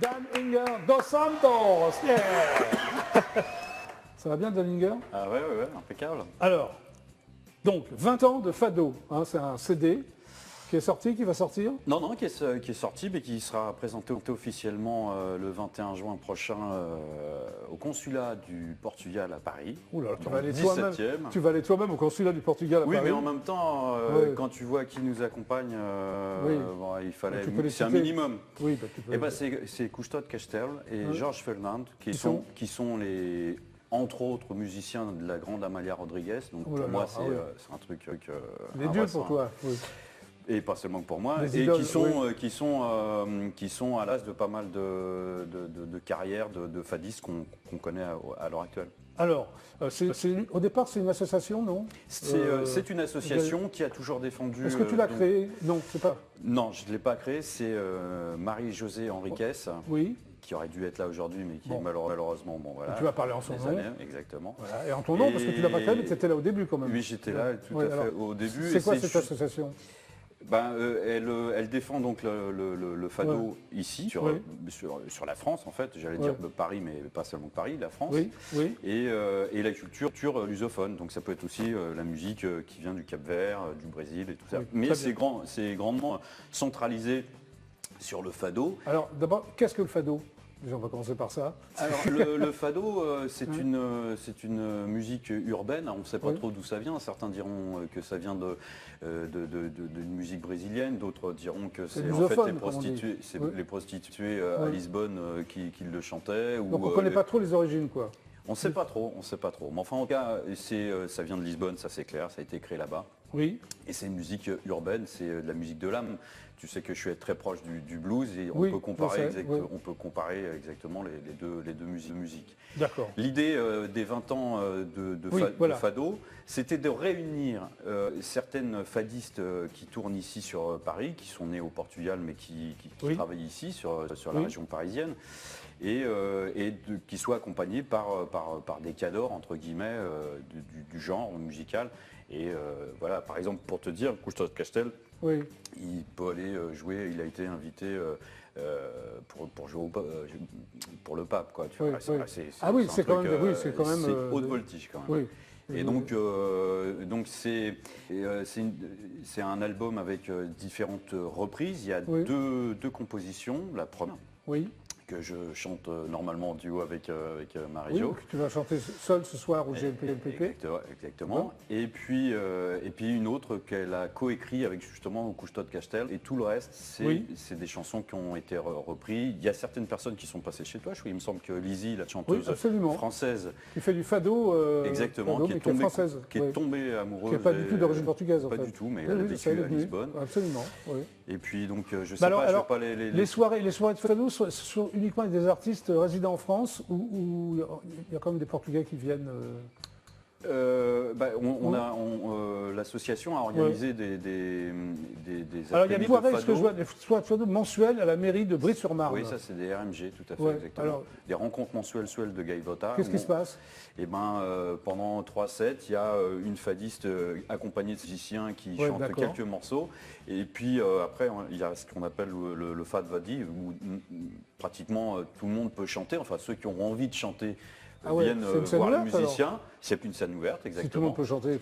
Dan Inger dos Santos. Yeah. Ça va bien, Dan Inger? Ah ouais, impeccable. Alors, donc, 20 ans de Fado, hein, c'est un CD qui est sorti, qui va sortir? Non, qui est sorti, mais qui sera présenté officiellement le 21 juin prochain au consulat du Portugal à Paris. Ouh là, tu vas aller toi-même au consulat du Portugal à oui, Paris. mais en même temps, quand tu vois qui nous accompagne, bon, il fallait. C'est un minimum. Oui, bah, tu peux c'est Custode Castel et Jorge Fernando qui sont les, entre autres, musiciens de la grande Amalia Rodriguez. Donc pour moi, c'est un truc. Les dieux pour toi. Oui. Et pas seulement pour moi, idoles, qui sont à l'as de pas mal de carrières de fadistes qu'on connaît à l'heure actuelle. Alors, au départ, c'est une association, non? C'est une association qui a toujours défendu... Est-ce que tu l'as créée? Non, c'est pas... Non, je ne l'ai pas créée, c'est Marie-Josée Henriquez, qui aurait dû être là aujourd'hui, mais qui est malheureusement... Bon, voilà, tu vas parler en son nom. Exactement. Voilà. Et en ton nom, parce que tu ne l'as pas créée, mais tu étais là au début quand même. Oui, j'étais là tout à fait au début. C'est quoi cette association? Elle défend donc le fado ici, sur la France en fait, j'allais dire Paris, mais pas seulement Paris, la France, et la culture lusophone. Donc ça peut être aussi la musique qui vient du Cap-Vert, du Brésil et tout ça. Mais c'est grandement centralisé sur le fado. Alors d'abord, qu'est-ce que le fado? Déjà, on va commencer par ça. Alors le fado, c'est une musique urbaine. On ne sait pas trop d'où ça vient. Certains diront que ça vient d'une musique brésilienne. D'autres diront que c'est en fait les prostituées à Lisbonne qui le chantaient. Donc on ne connaît pas trop les origines, quoi. On ne sait pas trop. Mais enfin, en tout cas, ça vient de Lisbonne, ça c'est clair. Ça a été créé là-bas. Oui. Et c'est une musique urbaine, c'est de la musique de l'âme. Tu sais que je suis très proche du blues et on peut comparer exactement les deux musiques. D'accord. L'idée des 20 ans de Fado, c'était de réunir certaines fadistes qui tournent ici sur Paris, qui sont nées au Portugal mais qui travaillent ici sur la région parisienne, et qui soient accompagnés par des cadors entre guillemets du genre musical. Et voilà, par exemple, pour te dire, Custode Castel, il peut aller jouer, il a été invité pour jouer pour le pape, quoi. Tu vois, c'est quand même haute voltige quand même. Oui. Et donc c'est un album avec différentes reprises. Il y a deux compositions. La première. Que je chante normalement en duo avec Marie-Jo. Oui, que tu vas chanter seul ce soir au GLPP. Exactement. Et puis une autre qu'elle a coécrit avec justement Custode Castel. Et tout le reste, c'est des chansons qui ont été reprises. Il y a certaines personnes qui sont passées chez toi. Il me semble que Lizzie, la chanteuse française, qui fait du fado, exactement, qui est tombée amoureuse. Qui n'est pas du tout d'origine portugaise. Pas du tout, mais elle a vécu à Lisbonne. Absolument. Et puis donc, je sais pas, je vois pas les soirées de fado sont uniquement avec des artistes résidents en France ou il y a quand même des Portugais qui viennent l'association a organisé des alors il y a des soirées de fado mensuelles à la mairie de Brie-sur-Marne. Oui, ça c'est des RMG, tout à fait, exactement. Alors, des rencontres mensuelles de Gaivota. Qu'est-ce qui se passe? Eh ben, pendant 3-7, il y a une fadiste accompagnée de musiciens qui chantent quelques morceaux. Et puis après, il y a ce qu'on appelle le Fad Vadi, où pratiquement tout le monde peut chanter, enfin ceux qui ont envie de chanter viennent voir le musicien. C'est une scène ouverte, exactement. Si tout le monde peut chanter.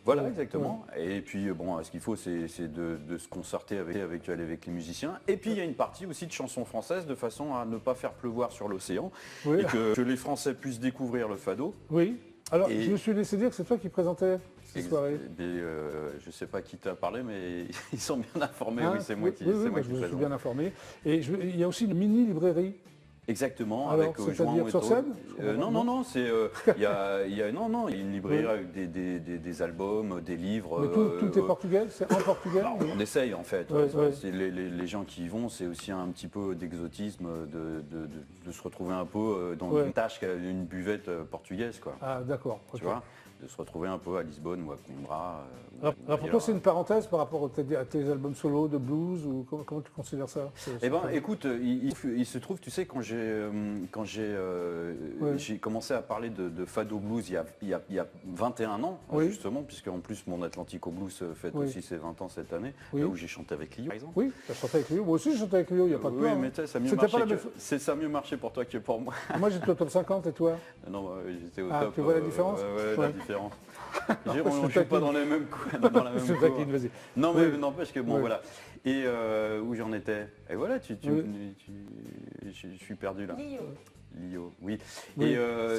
Voilà, exactement. Et puis, bon, ce qu'il faut, c'est de se concerter avec les musiciens. Et puis, il y a une partie aussi de chansons françaises, de façon à ne pas faire pleuvoir sur l'océan, et que les Français puissent découvrir le fado. Oui. Alors, je me suis laissé dire que c'est toi qui présentais cette soirée. Je ne sais pas qui t'a parlé, mais ils sont bien informés. Oui, c'est moi qui présente. Je me suis bien informé. Et il y a aussi une mini-librairie. Exactement, alors, avec Jean sur scène non, c'est il y a une librairie avec des albums, des livres. Mais tout est portugais, c'est en portugais. On essaye en fait. Les gens qui y vont, c'est aussi un petit peu d'exotisme, de se retrouver un peu dans une tâche, une buvette portugaise, quoi. Ah d'accord. Tu vois. de se retrouver un peu à Lisbonne ou à Coimbra. Alors pour toi, c'est une parenthèse par rapport à tes albums solo de blues ou comment tu considères ça? Eh ben, écoute, il se trouve, tu sais, quand j'ai commencé à parler de Fado Blues il y a 21 ans, justement, puisque en plus mon Atlantico Blues fête aussi ses 20 ans cette année, là où j'ai chanté avec Lio, par exemple. Oui, tu as chanté avec Lio. Moi aussi, j'ai chanté avec Lio, il n'y a pas de peur. Oui, mais ça a mieux marché pour toi que pour moi. Moi, j'étais au top 50 et toi? Non, j'étais au top. Tu vois la différence? La différence. On ne joue pas dans les mêmes coups. Non, mais n'empêche que bon, voilà. Et où j'en étais? Et voilà, je suis perdu là. Lio, oui. Et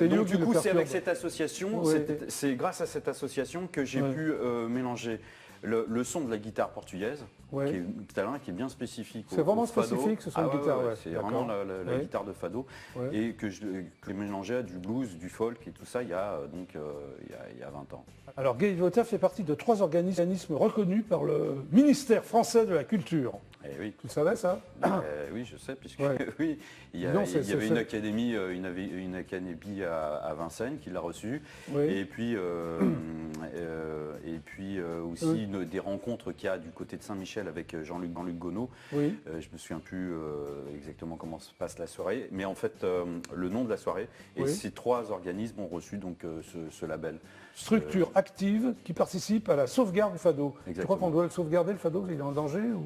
donc du coup, c'est avec cette association, c'est grâce à cette association que j'ai pu mélanger le son de la guitare portugaise, qui est bien spécifique. C'est vraiment spécifique ce son de guitare. C'est vraiment la guitare de fado, et que je mélangeais à du blues, du folk et tout ça il y a 20 ans. Alors Gaivota fait partie de 3 organismes reconnus par le ministère français de la Culture. Eh oui. Tu le savais ça? Oui, je sais, puisque oui, il y avait une académie, à Vincennes qui l'a reçue, et puis aussi des rencontres qu'il y a du côté de Saint-Michel avec Jean-Luc Gonneau. Je me souviens plus exactement comment se passe la soirée, mais en fait le nom de la soirée, et ces 3 organismes ont reçu donc ce label. Structure active qui participe à la sauvegarde du fado. Exactement. Tu crois qu'on doit le sauvegarder, le fado? Il est en danger ou...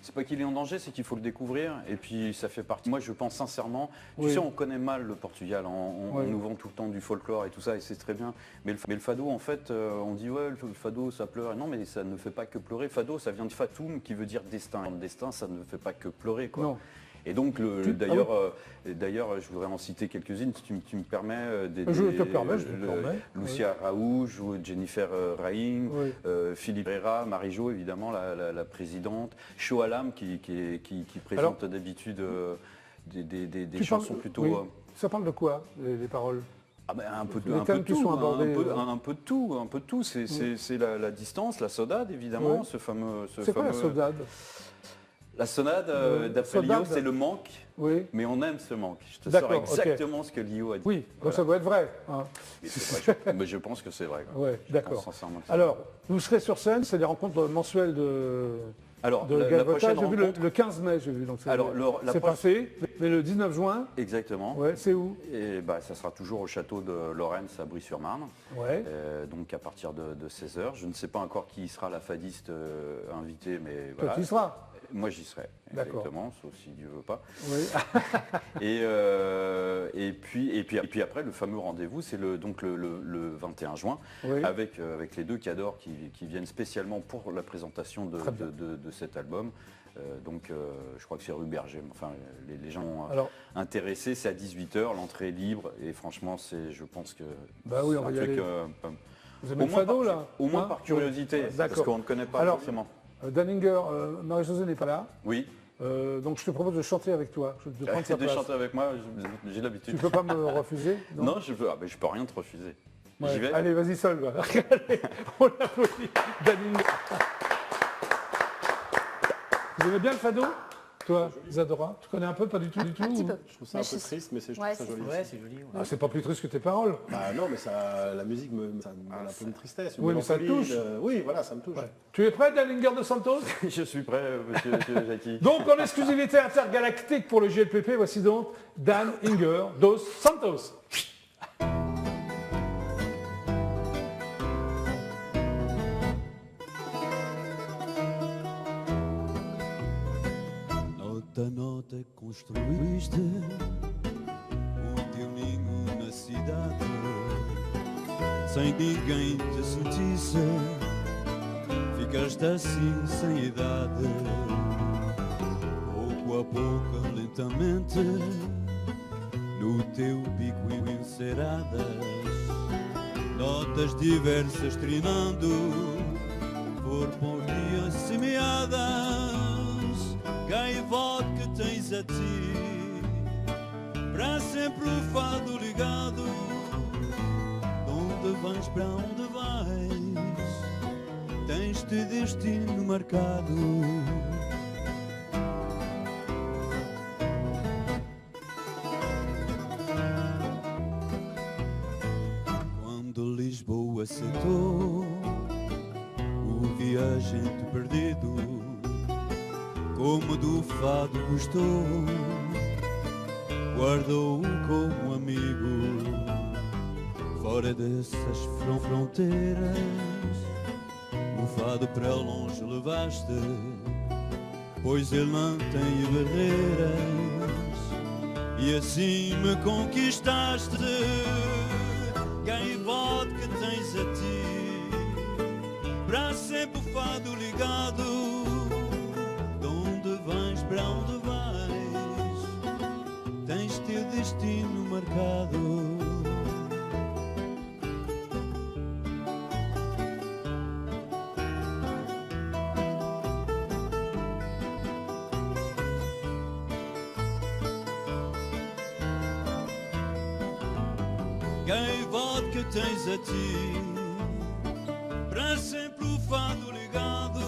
C'est pas qu'il est en danger, c'est qu'il faut le découvrir, et puis ça fait partie. Moi je pense sincèrement, tu sais, on connaît mal le Portugal, on nous vend tout le temps du folklore et tout ça, et c'est très bien, mais le fado en fait, on dit le fado ça pleure, non mais ça ne fait pas que pleurer. Fado ça vient de fatum qui veut dire destin, le destin ça ne fait pas que pleurer quoi. Non. Et donc, d'ailleurs, je voudrais en citer quelques-unes, si tu me permets. Je te permets. Lucia Raouj, Jennifer Raing, Philippe Herrera, Marie-Jo, évidemment, la présidente, Shoalam, qui présente d'habitude des chansons plutôt... Ça parle de quoi, les paroles? Un peu de tout. C'est la distance, la saudade, évidemment, ce fameux... C'est quoi la saudade? La sonade, d'après Lio, c'est le manque, mais on aime ce manque. Je te sors exactement ce que Lio a dit. Oui, donc ça doit être vrai. Hein. Mais je pense que c'est vrai. Oui, d'accord. Alors, vous serez sur scène, c'est les rencontres mensuelles de Gaivota. J'ai vu le 15 mai, j'ai vu. C'est passé, mais le 19 juin. Exactement. C'est où? Et ça sera toujours au château de Lorentz à Brie-sur-Marne. Donc à partir de 16h. Je ne sais pas encore qui sera la fadiste invitée, mais voilà. Toi, tu y seras? Moi j'y serai, exactement, sauf si Dieu veut pas. Et puis après, le fameux rendez-vous, c'est le 21 juin, avec les 2 cadors qui viennent spécialement pour la présentation de cet album. Je crois que c'est rue Berger. Enfin, les gens intéressés, c'est à 18h, l'entrée est libre, et franchement, je pense que on va y aller. Vous aimez le fado, là? Au moins par curiosité, parce qu'on ne connaît pas forcément. Danninger, Marie-Josée n'est pas là. Oui. Donc je te propose de chanter avec toi. De chanter avec moi, j'ai l'habitude. Tu peux pas me refuser? Non, je peux rien te refuser. J'y vais. Allez, vas-y seul. Allez, on l'applaudit. Danninger. Vous aimez bien le fado? Toi, Isadora, tu connais un peu, pas du tout, Un petit peu. Je trouve ça un peu triste, mais je trouve ça joli. Ouais, c'est joli. Ah, c'est pas plus triste que tes paroles. Non, mais la musique ça me donne un peu de tristesse. Oui, mais ça te touche. Oui, voilà, ça me touche. Tu es prêt, Danninger de Santos? Je suis prêt, monsieur Jackie. Donc, en exclusivité intergalactique pour le JLPP, voici donc Danninger dos Santos. Nota a nota construíste teu ninho na cidade, sem ninguém te sentisse, ficaste assim sem idade. Pouco a pouco, lentamente, no teu bico enceradas, notas diversas trinando, foram dias semeadas. Gaivota que tens a ti, para sempre o fado ligado. Onde vais, para onde vais, tens-te destino marcado. Quando Lisboa aceitou o viajante perdido, como do fado gostou, guardou-o como amigo, fora dessas fronteiras, o fado para longe levaste, pois ele não tem barreiras, e assim me conquistaste, gaivota que tens a ti, para sempre o fado ligado, de onde vais, para onde vais, tens teu destino marcado. Gaivota que tens a ti, para sempre o fado ligado,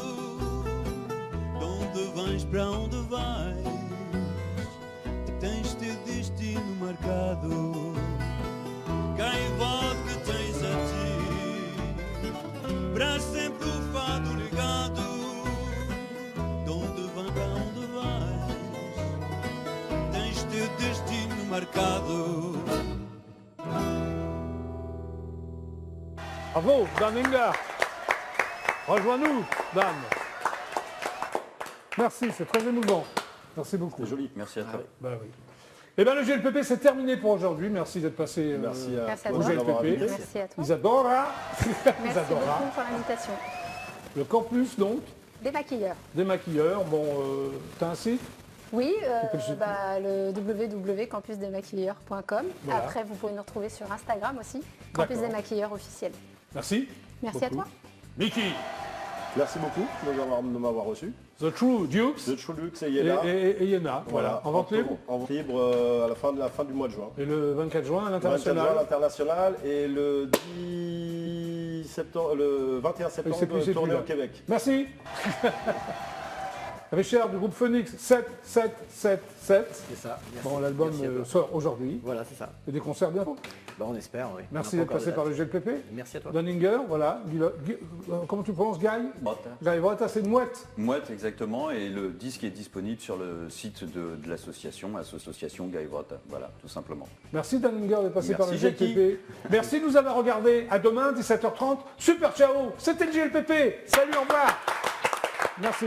de onde vais, para onde vais, tens teu destino marcado. Gaivota que tens a ti, para sempre o fado ligado, de onde vais, para onde vais, tens teu destino marcado. Bravo, Dan Inger. Rejoins-nous, Dan. Merci, c'est très émouvant. Merci beaucoup. C'est joli. Merci à toi. Bah oui. Eh bien, le GLPP, c'est terminé pour aujourd'hui. Merci d'être passé au GLPP. Merci à toi. Isadora. Merci beaucoup pour l'invitation. Le campus, donc. Des maquilleurs. Des maquilleurs. Bon, t'as un site ? Oui, le www.campusdesmaquilleurs.com. Voilà. Après, vous pouvez nous retrouver sur Instagram aussi, Campus des maquilleurs officiel. Merci. Merci beaucoup. à toi. Mickey. Merci beaucoup de m'avoir reçu. The True Dukes. The True Dukes et Yena. Et Yena, voilà. En vente libre. En vente libre à la fin du mois de juin. Et le 24 juin à l'international. Le 24 juin à l'international et le 10 septembre, le 21 septembre, tournée au Québec. Merci. Richard du groupe Phoenix 7777. C'est ça. Merci. Bon, l'album sort aujourd'hui. Voilà, c'est ça. Et des concerts bientôt. Bah, on espère, oui. Merci d'être passé par le GLPP. Merci à toi. Dan Inger, voilà. Comment tu prononces, Guy Gaivota, c'est une mouette. Mouette, exactement. Et le disque est disponible sur le site de l'association, Association Gaivota. Voilà, tout simplement. Merci Dan Inger d'être passé par le Jackie. GLPP. Merci de nous avoir regardés. À demain, 17h30. Super ciao. C'était le GLPP. Salut, au revoir. Merci.